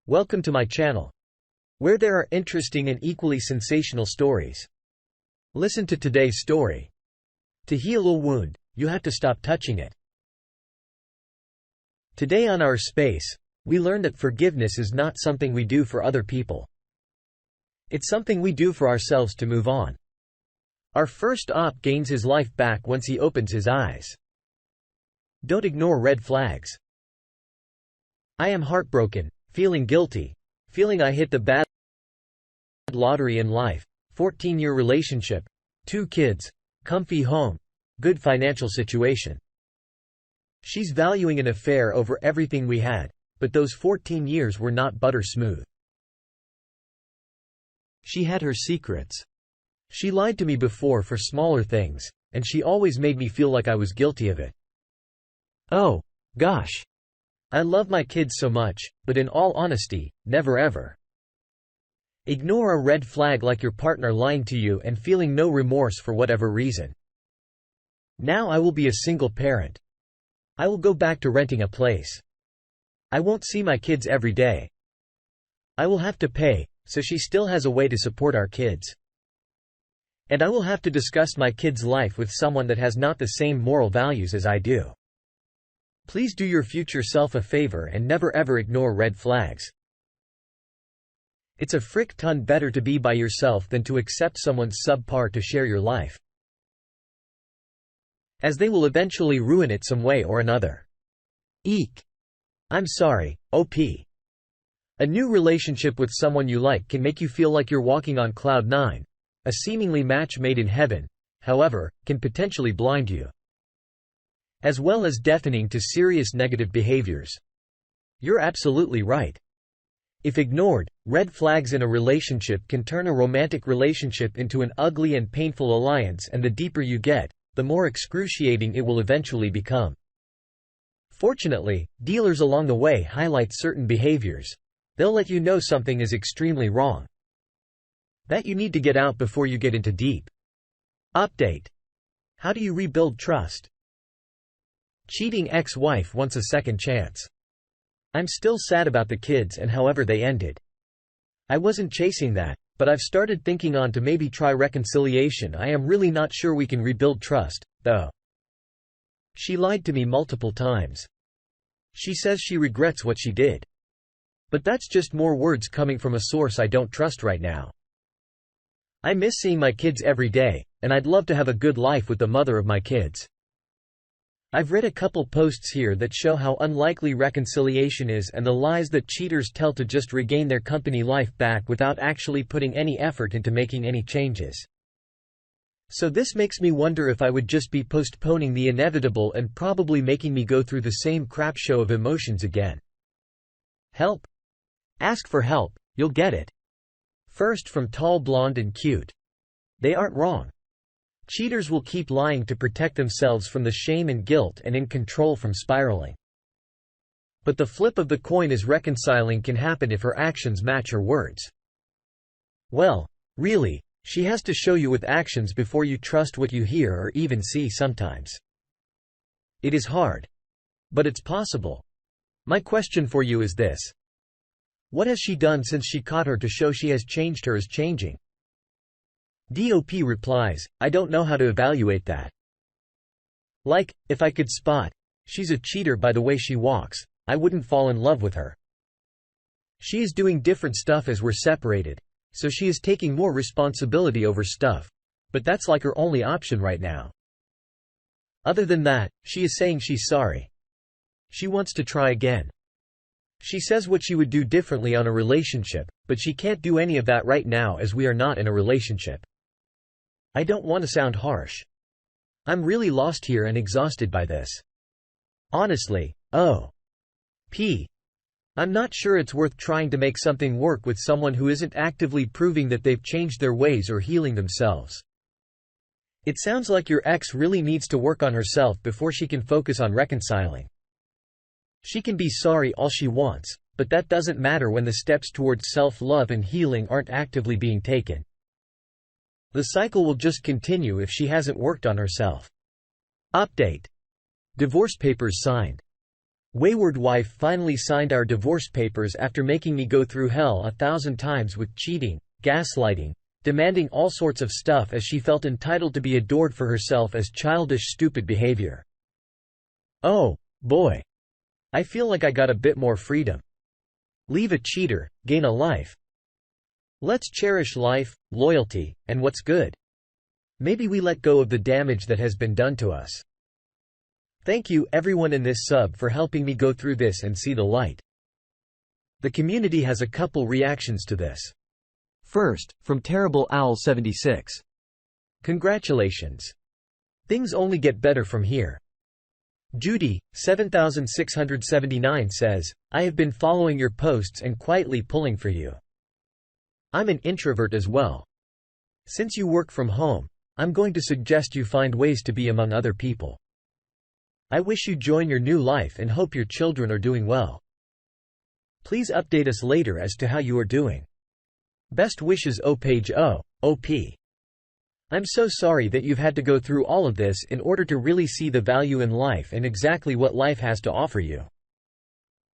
Welcome to my channel, where there are interesting and equally sensational stories. Listen to today's story. To heal a wound, you have to stop touching it. Today on our space, we learn that forgiveness is not something we do for other people. It's something we do for ourselves to move on. Our first op gains his life back once he opens his eyes. Don't ignore red flags. I am heartbroken, feeling guilty, feeling I hit the bad lottery in life. 14-year relationship, 2 kids, comfy home, good financial situation. She's valuing an affair over everything we had, but those 14 years were not butter smooth. She had her secrets. She lied to me before for smaller things, and she always made me feel like I was guilty of it. Oh, gosh. I love my kids so much, but in all honesty, never ever. Ignore a red flag like your partner lying to you and feeling no remorse for whatever reason. Now I will be a single parent. I will go back to renting a place. I won't see my kids every day. I will have to pay, so she still has a way to support our kids. And I will have to discuss my kids' life with someone that has not the same moral values as I do. Please do your future self a favor and never ever ignore red flags. It's a frick ton better to be by yourself than to accept someone's subpar to share your life, as they will eventually ruin it some way or another. Eek. I'm sorry, OP. A new relationship with someone you like can make you feel like you're walking on cloud 9. A seemingly match made in heaven, however, can potentially blind you, as well as deafening to serious negative behaviors. You're absolutely right. If ignored, red flags in a relationship can turn a romantic relationship into an ugly and painful alliance, and the deeper you get, the more excruciating it will eventually become. Fortunately, dealers along the way highlight certain behaviors. They'll let you know something is extremely wrong, that you need to get out before you get into deep. Update. How do you rebuild trust? Cheating ex-wife wants a second chance. I'm still sad about the kids and however they ended. I wasn't chasing that, but I've started thinking on to maybe try reconciliation. I am really not sure we can rebuild trust, though. She lied to me multiple times. She says she regrets what she did. But that's just more words coming from a source I don't trust right now. I miss seeing my kids every day, and I'd love to have a good life with the mother of my kids. I've read a couple posts here that show how unlikely reconciliation is and the lies that cheaters tell to just regain their company life back without actually putting any effort into making any changes. So this makes me wonder if I would just be postponing the inevitable and probably making me go through the same crap show of emotions again. Help? Ask for help, you'll get it. First from Tall, Blonde and Cute. They aren't wrong. Cheaters will keep lying to protect themselves from the shame and guilt and in control from spiraling. But the flip of the coin is reconciling can happen if her actions match her words. Well, really, she has to show you with actions before you trust what you hear or even see sometimes. It is hard. But it's possible. My question for you is this. What has she done since she caught her to show she has changed her is changing? DOP replies, I don't know how to evaluate that. Like, if I could spot, she's a cheater by the way she walks, I wouldn't fall in love with her. She is doing different stuff as we're separated, so she is taking more responsibility over stuff, but that's like her only option right now. Other than that, she is saying she's sorry. She wants to try again. She says what she would do differently on a relationship, but she can't do any of that right now as we are not in a relationship. I don't want to sound harsh. I'm really lost here and exhausted by this. Honestly, I'm not sure it's worth trying to make something work with someone who isn't actively proving that they've changed their ways or healing themselves. It sounds like your ex really needs to work on herself before she can focus on reconciling. She can be sorry all she wants, but that doesn't matter when the steps towards self-love and healing aren't actively being taken. The cycle will just continue if she hasn't worked on herself. Update. Divorce papers signed. Wayward wife finally signed our divorce papers after making me go through hell 1,000 times with cheating, gaslighting, demanding all sorts of stuff as she felt entitled to be adored for herself as childish stupid behavior. Oh, boy. I feel like I got a bit more freedom. Leave a cheater, gain a life. Let's cherish life, loyalty, and what's good. Maybe we let go of the damage that has been done to us. Thank you everyone in this sub for helping me go through this and see the light. The community has a couple reactions to this. First, from Terrible Owl 76. Congratulations. Things only get better from here. Judy, 7679 says, I have been following your posts and quietly pulling for you. I'm an introvert as well. Since you work from home, I'm going to suggest you find ways to be among other people. I wish you join your new life and hope your children are doing well. Please update us later as to how you are doing. Best wishes Page O, OP. I'm so sorry that you've had to go through all of this in order to really see the value in life and exactly what life has to offer you.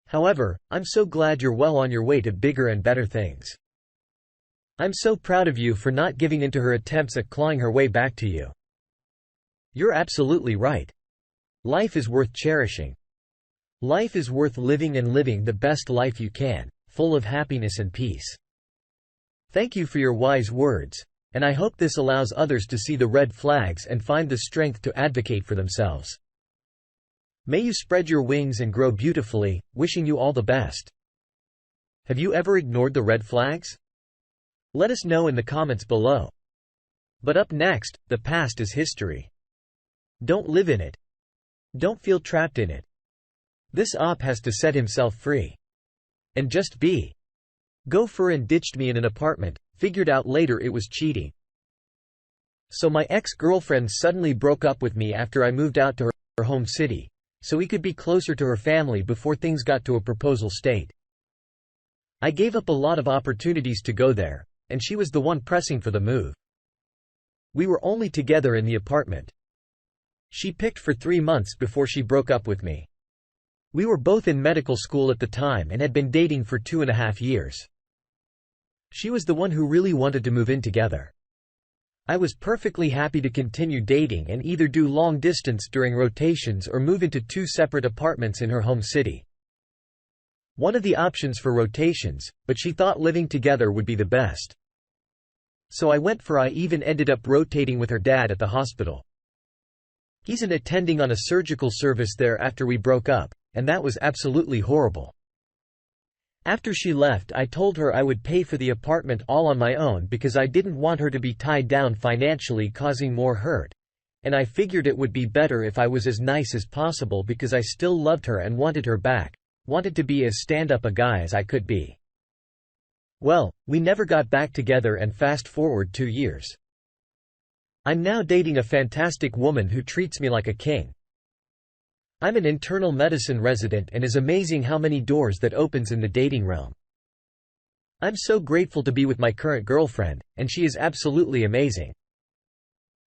However, I'm so glad you're well on your way to bigger and better things. I'm so proud of you for not giving in to her attempts at clawing her way back to you. You're absolutely right. Life is worth cherishing. Life is worth living and living the best life you can, full of happiness and peace. Thank you for your wise words, and I hope this allows others to see the red flags and find the strength to advocate for themselves. May you spread your wings and grow beautifully, wishing you all the best. Have you ever ignored the red flags? Let us know in the comments below. But up next, the past is history. Don't live in it. Don't feel trapped in it. This op has to set himself free. And just be. Gopher and ditched me in an apartment, figured out later it was cheating. So my ex-girlfriend suddenly broke up with me after I moved out to her home city, so we could be closer to her family before things got to a proposal state. I gave up a lot of opportunities to go there, and she was the one pressing for the move. We were only together in the apartment. She picked for 3 months before she broke up with me. We were both in medical school at the time and had been dating for 2.5 years. She was the one who really wanted to move in together. I was perfectly happy to continue dating and either do long distance during rotations or move into 2 separate apartments in her home city. One of the options for rotations, but she thought living together would be the best. So I went for I even ended up rotating with her dad at the hospital. He's an attending on a surgical service there after we broke up, and that was absolutely horrible. After she left, I told her I would pay for the apartment all on my own because I didn't want her to be tied down financially, causing more hurt, and I figured it would be better if I was as nice as possible because I still loved her and wanted her back, wanted to be as stand-up a guy as I could be. Well, we never got back together, and fast forward 2 years. I'm now dating a fantastic woman who treats me like a king. I'm an internal medicine resident and it's amazing how many doors that opens in the dating realm. I'm so grateful to be with my current girlfriend, and she is absolutely amazing.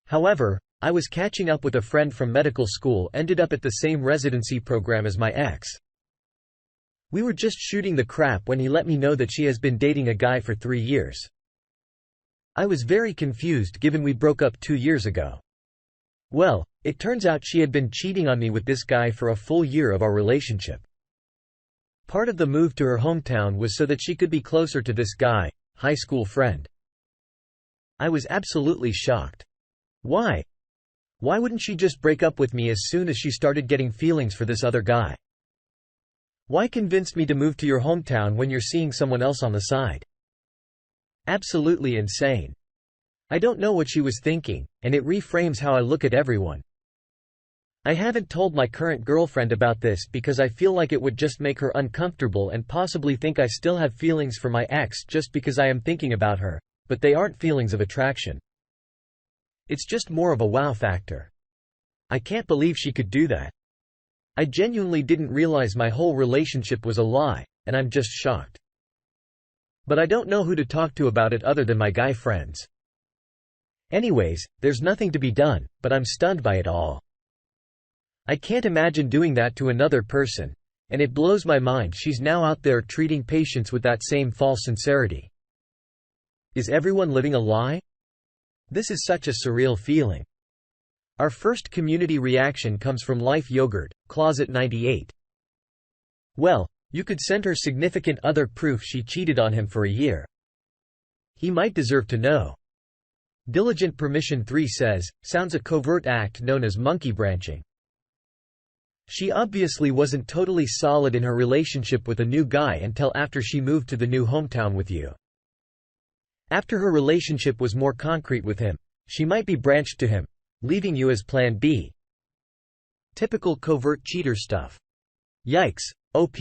However, I was catching up with a friend from medical school, ended up at the same residency program as my ex. We were just shooting the crap when he let me know that she has been dating a guy for 3 years. I was very confused given we broke up 2 years ago. Well, it turns out she had been cheating on me with this guy for a full year of our relationship. Part of the move to her hometown was so that she could be closer to this guy, high school friend. I was absolutely shocked. Why? Why wouldn't she just break up with me as soon as she started getting feelings for this other guy? Why convince me to move to your hometown when you're seeing someone else on the side? Absolutely insane. I don't know what she was thinking, and it reframes how I look at everyone. I haven't told my current girlfriend about this because I feel like it would just make her uncomfortable and possibly think I still have feelings for my ex just because I am thinking about her, but they aren't feelings of attraction. It's just more of a wow factor. I can't believe she could do that. I genuinely didn't realize my whole relationship was a lie, and I'm just shocked. But I don't know who to talk to about it other than my guy friends. Anyways, there's nothing to be done, but I'm stunned by it all. I can't imagine doing that to another person, And it blows my mind she's now out there treating patients with that same false sincerity. Is everyone living a lie? This is such a surreal feeling. Our first community reaction comes from Life Yogurt, Closet 98. Well, you could send her significant other proof she cheated on him for a year. He might deserve to know. Diligent Permission 3 says, sounds a covert act known as monkey branching. She obviously wasn't totally solid in her relationship with a new guy until after she moved to the new hometown with you. After her relationship was more concrete with him, she might be branched to him, leaving you as plan B. Typical covert cheater stuff. Yikes, OP.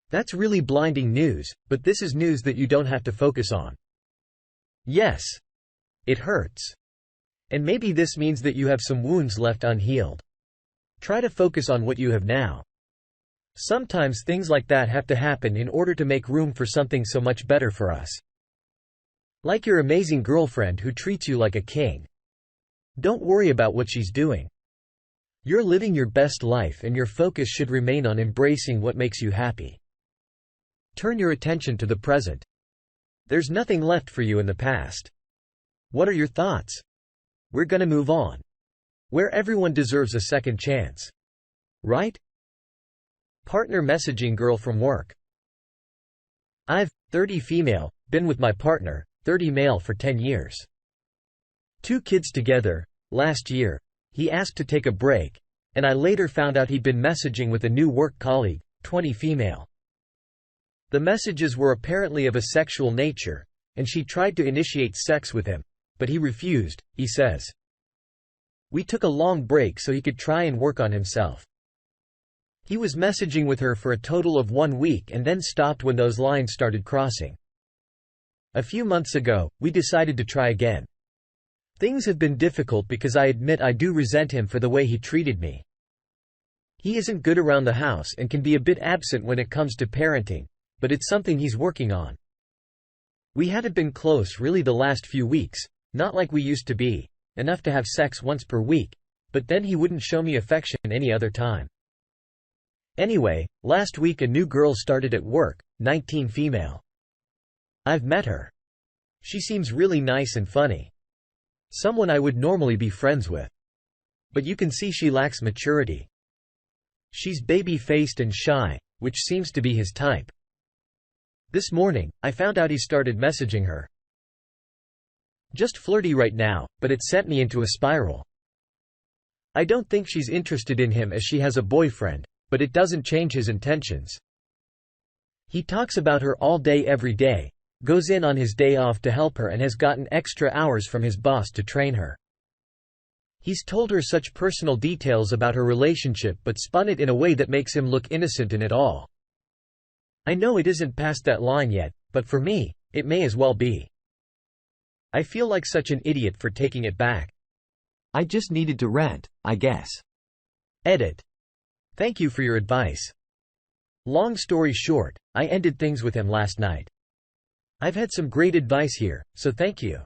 That's really blinding news, but this is news that you don't have to focus on. Yes. It hurts. And maybe this means that you have some wounds left unhealed. Try to focus on what you have now. Sometimes things like that have to happen in order to make room for something so much better for us. Like your amazing girlfriend who treats you like a king. Don't worry about what she's doing. You're living your best life and your focus should remain on embracing what makes you happy. Turn your attention to the present. There's nothing left for you in the past. What are your thoughts? We're gonna move on. Where everyone deserves a second chance. Right? Partner messaging girl from work. I've, 30 female, been with my partner, 30 male for 10 years. 2 kids together. Last year, he asked to take a break, and I later found out he'd been messaging with a new work colleague, 20 female. The messages were apparently of a sexual nature, and she tried to initiate sex with him, but he refused, he says. We took a long break so he could try and work on himself. He was messaging with her for a total of 1 week and then stopped when those lines started crossing. A few months ago, we decided to try again. Things have been difficult because I admit I do resent him for the way he treated me. He isn't good around the house and can be a bit absent when it comes to parenting, but it's something he's working on. We haven't been close really the last few weeks, not like we used to be. Enough to have sex once per week, but then he wouldn't show me affection any other time. Anyway, last week a new girl started at work, 19 female. I've met her. She seems really nice and funny. Someone I would normally be friends with. But you can see she lacks maturity. She's baby-faced and shy, which seems to be his type. This morning, I found out he started messaging her. Just flirty right now, but it sent me into a spiral. I don't think she's interested in him as she has a boyfriend, but it doesn't change his intentions. He talks about her all day every day, goes in on his day off to help her and has gotten extra hours from his boss to train her. He's told her such personal details about her relationship but spun it in a way that makes him look innocent in it all. I know it isn't past that line yet, but for me, it may as well be. I feel like such an idiot for taking it back. I just needed to rent, I guess. Edit. Thank you for your advice. Long story short, I ended things with him last night. I've had some great advice here, so thank you.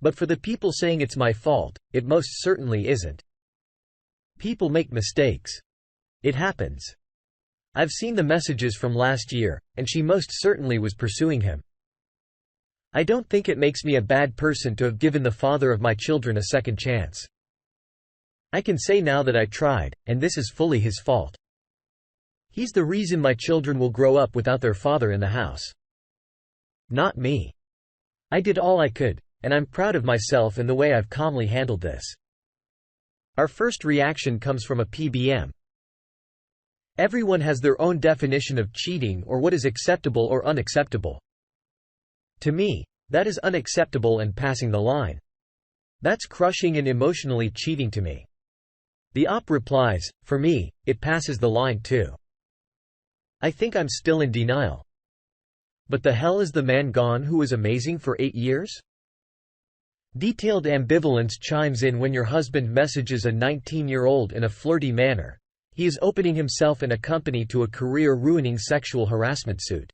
But for the people saying it's my fault, it most certainly isn't. People make mistakes. It happens. I've seen the messages from last year, and she most certainly was pursuing him. I don't think it makes me a bad person to have given the father of my children a second chance. I can say now that I tried, and this is fully his fault. He's the reason my children will grow up without their father in the house. Not me. I did all I could, and I'm proud of myself and the way I've calmly handled this. Our first reaction comes from a PBM. Everyone has their own definition of cheating or what is acceptable or unacceptable. To me, that is unacceptable and passing the line. That's crushing and emotionally cheating to me. The op replies, for me, it passes the line too. I think I'm still in denial. But the hell is the man gone who was amazing for 8 years? Detailed ambivalence chimes in when your husband messages a 19-year-old in a flirty manner. He is opening himself and a company to a career-ruining sexual harassment suit.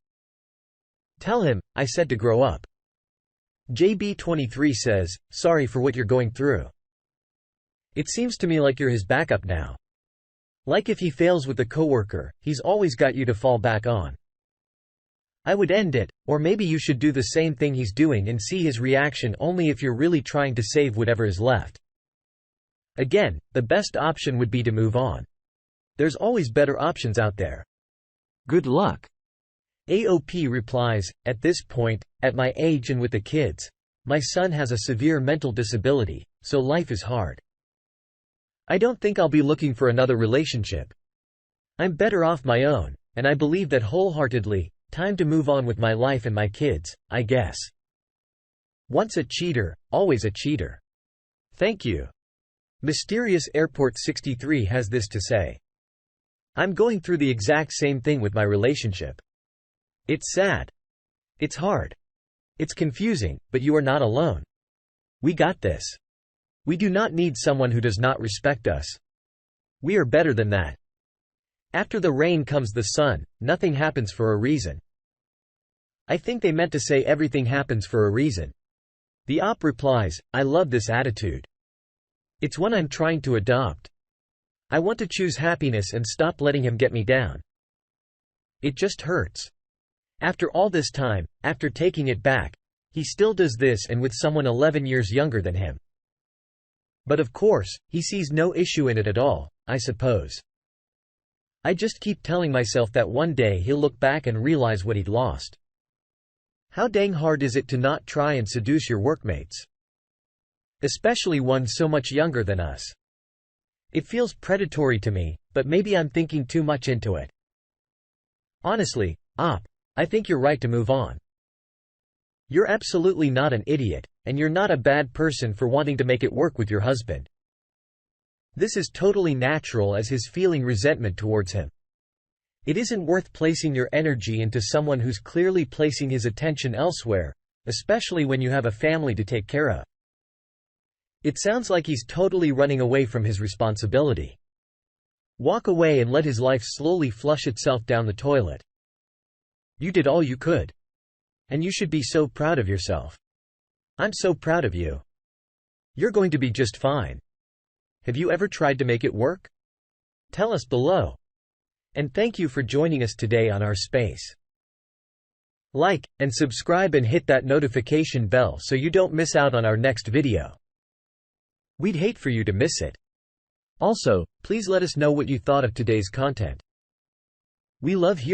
Tell him, I said to grow up. JB23 says, sorry for what you're going through. It seems to me like you're his backup now. Like if he fails with the coworker, he's always got you to fall back on. I would end it, or maybe you should do the same thing he's doing and see his reaction only if you're really trying to save whatever is left. Again, the best option would be to move on. There's always better options out there. Good luck. AOP replies, at this point, at my age and with the kids, my son has a severe mental disability, so life is hard. I don't think I'll be looking for another relationship. I'm better off my own, and I believe that wholeheartedly. Time to move on with my life and my kids, I guess. Once a cheater, always a cheater. Thank you. Mysterious Airport 63 has this to say. I'm going through the exact same thing with my relationship. It's sad. It's hard. It's confusing, but you are not alone. We got this. We do not need someone who does not respect us. We are better than that. After the rain comes the sun, nothing happens for a reason. I think they meant to say everything happens for a reason. The op replies, I love this attitude. It's one I'm trying to adopt. I want to choose happiness and stop letting him get me down. It just hurts. After all this time, after taking it back, he still does this and with someone 11 years younger than him. But of course, he sees no issue in it at all, I suppose. I just keep telling myself that one day he'll look back and realize what he'd lost. How dang hard is it to not try and seduce your workmates? Especially one so much younger than us. It feels predatory to me, but maybe I'm thinking too much into it. Honestly, op, I think you're right to move on. You're absolutely not an idiot, and you're not a bad person for wanting to make it work with your husband. This is totally natural as his feeling resentment towards him. It isn't worth placing your energy into someone who's clearly placing his attention elsewhere, especially when you have a family to take care of. It sounds like he's totally running away from his responsibility. Walk away and let his life slowly flush itself down the toilet. You did all you could. And you should be so proud of yourself. I'm so proud of you. You're going to be just fine. Have you ever tried to make it work? Tell us below. And thank you for joining us today on our space. Like and subscribe and hit that notification bell so you don't miss out on our next video. We'd hate for you to miss it. Also, please let us know what you thought of today's content. We love hearing